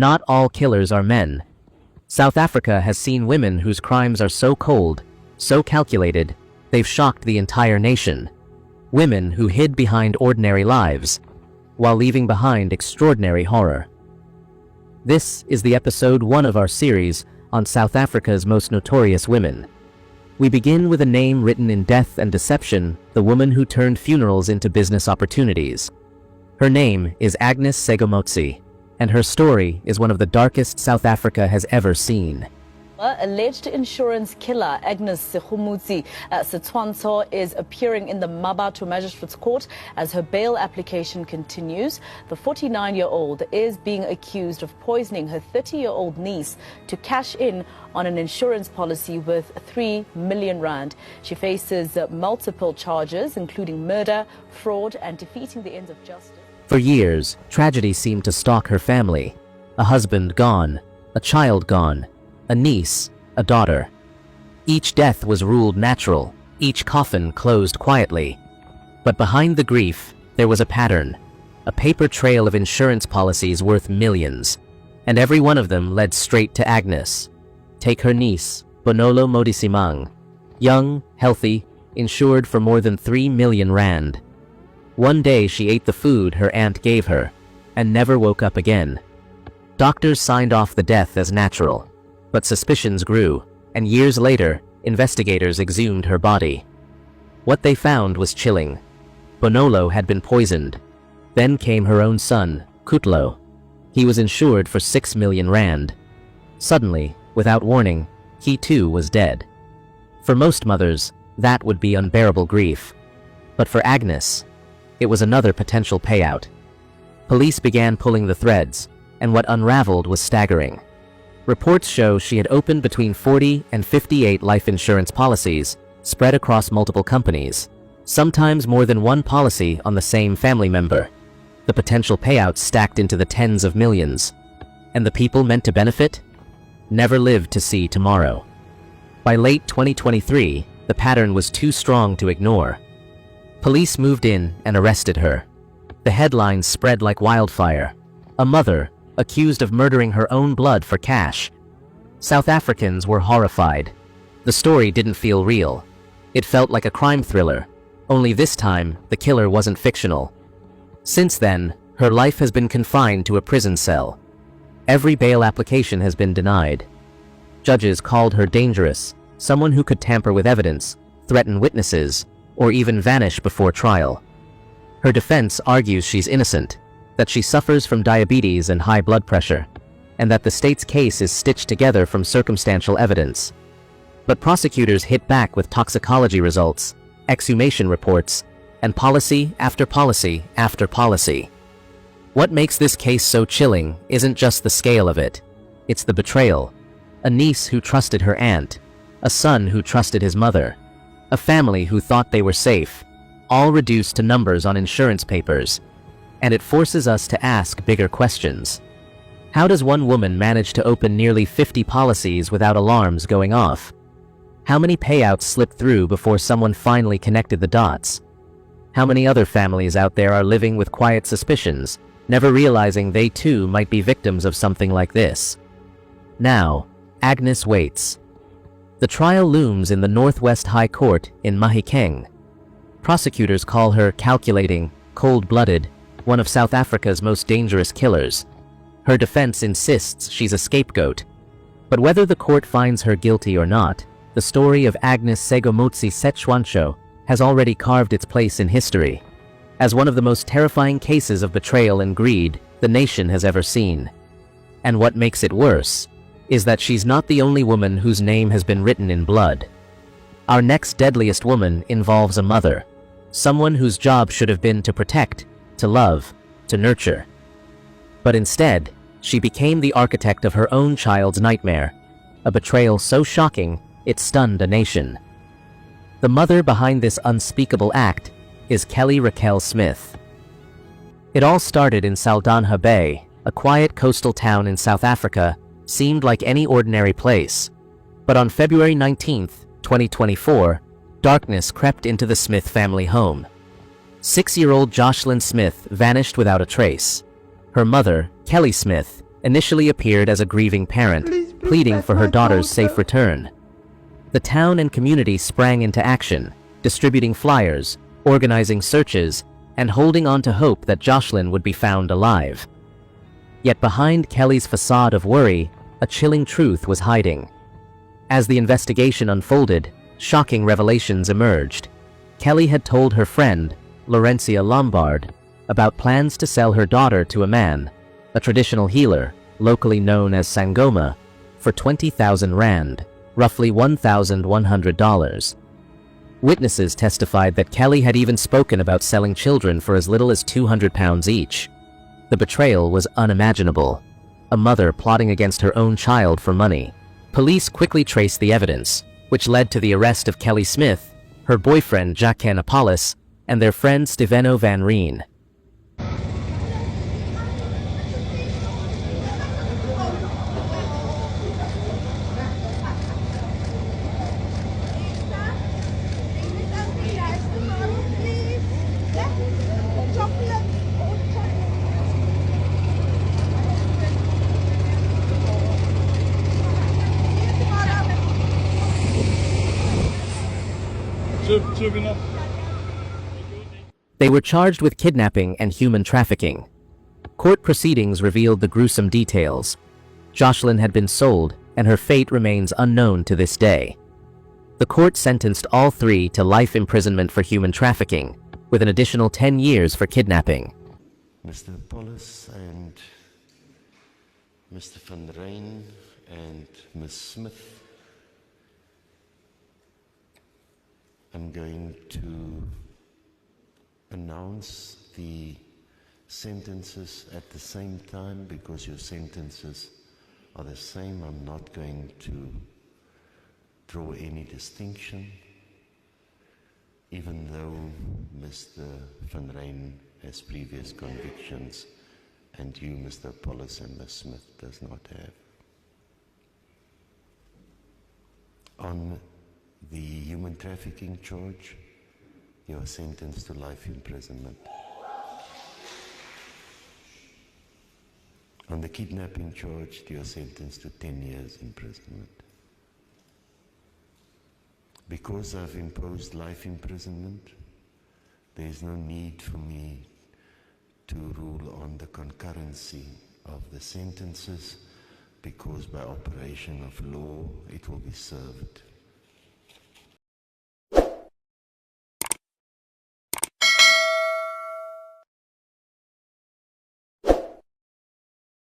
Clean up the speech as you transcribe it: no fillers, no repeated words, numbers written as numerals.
Not all killers are men. South Africa has seen women whose crimes are so cold, so calculated, they've shocked the entire nation. Women who hid behind ordinary lives, while leaving behind extraordinary horror. This is the episode 1 of our series on South Africa's most notorious women. We begin with a name written in death and deception, the woman who turned funerals into business opportunities. Her name is Agnes Segomotsi, and her story is one of the darkest South Africa has ever seen. Alleged insurance killer Agnes Segomotsi Setshwantsho is appearing in the Mabato Magistrates Court as her bail application continues. The 49-year-old is being accused of poisoning her 30-year-old niece to cash in on an insurance policy worth 3 million rand. She faces multiple charges, including murder, fraud, and defeating the ends of justice. For years, tragedy seemed to stalk her family. A husband gone, a child gone, a niece, a daughter. Each death was ruled natural, each coffin closed quietly. But behind the grief, there was a pattern, a paper trail of insurance policies worth millions, and every one of them led straight to Agnes. Take her niece, Bonolo Modisimang, young, healthy, insured for more than 3 million rand. One day she ate the food her aunt gave her, and never woke up again. Doctors signed off the death as natural. But suspicions grew, and years later, investigators exhumed her body. What they found was chilling. Bonolo had been poisoned. Then came her own son, Kutlo. He was insured for 6 million rand. Suddenly, without warning, he too was dead. For most mothers, that would be unbearable grief. But for Agnes, it was another potential payout. Police began pulling the threads, and what unraveled was staggering. Reports show she had opened between 40 and 58 life insurance policies, spread across multiple companies, sometimes more than one policy on the same family member. The potential payouts stacked into the tens of millions. And the people meant to benefit? Never lived to see tomorrow. By late 2023, the pattern was too strong to ignore. Police moved in and arrested her. The headlines spread like wildfire. A mother accused of murdering her own blood for cash. South Africans were horrified. The story didn't feel real. It felt like a crime thriller, only this time the killer wasn't fictional. Since then, her life has been confined to a prison cell. Every bail application has been denied. Judges called her dangerous, someone who could tamper with evidence, threaten witnesses, or even vanish before trial. Her defense argues she's innocent, that she suffers from diabetes and high blood pressure, and that the state's case is stitched together from circumstantial evidence. But prosecutors hit back with toxicology results, exhumation reports, and policy after policy after policy. What makes this case so chilling isn't just the scale of it, it's the betrayal. A niece who trusted her aunt, a son who trusted his mother, a family who thought they were safe, all reduced to numbers on insurance papers. And it forces us to ask bigger questions. How does one woman manage to open nearly 50 policies without alarms going off? How many payouts slipped through before someone finally connected the dots? How many other families out there are living with quiet suspicions, never realizing they too might be victims of something like this? Now, Agnes waits. The trial looms in the Northwest High Court in Mahikeng. Prosecutors call her calculating, cold-blooded, one of South Africa's most dangerous killers. Her defense insists she's a scapegoat. But whether the court finds her guilty or not, the story of Agnes Segomotsi Setshwantsho has already carved its place in history, as one of the most terrifying cases of betrayal and greed the nation has ever seen. And what makes it worse is that she's not the only woman whose name has been written in blood. Our next deadliest woman involves a mother, someone whose job should have been to protect, to love, to nurture. But instead, she became the architect of her own child's nightmare, a betrayal so shocking it stunned a nation. The mother behind this unspeakable act is Kelly Raquel Smith. It all started in Saldanha Bay, a quiet coastal town in South Africa, seemed like any ordinary place. But on February 19, 2024, darkness crept into the Smith family home. 6-year-old Jocelyn Smith vanished without a trace. Her mother, Kelly Smith, initially appeared as a grieving parent, pleading for her daughter's safe return. The town and community sprang into action, distributing flyers, organizing searches, and holding on to hope that Jocelyn would be found alive. Yet behind Kelly's facade of worry, a chilling truth was hiding. As the investigation unfolded, shocking revelations emerged. Kelly had told her friend, Laurencia Lombard, about plans to sell her daughter to a man, a traditional healer, locally known as Sangoma, for 20,000 rand, roughly $1,100. Witnesses testified that Kelly had even spoken about selling children for as little as £200 each. The betrayal was unimaginable. A mother plotting against her own child for money. Police quickly traced the evidence, which led to the arrest of Kelly Smith, her boyfriend Jacques Apollos, and their friend Steveno Van Reen. They were charged with kidnapping and human trafficking. Court proceedings revealed the gruesome details. Jocelyn had been sold, and her fate remains unknown to this day. The court sentenced all three to life imprisonment for human trafficking, with an additional 10 years for kidnapping. Mr. Apollos and Mr. Van Ryn and Ms. Smith, I'm going to announce the sentences at the same time because your sentences are the same. I'm not going to draw any distinction, even though Mr. Van Ryn has previous convictions and you, Mr. Apollos and Ms. Smith, does not have. On the human trafficking charge, you are sentenced to life imprisonment. On the kidnapping charge, you are sentenced to 10 years imprisonment. Because I've imposed life imprisonment, there is no need for me to rule on the concurrency of the sentences, because by operation of law, it will be served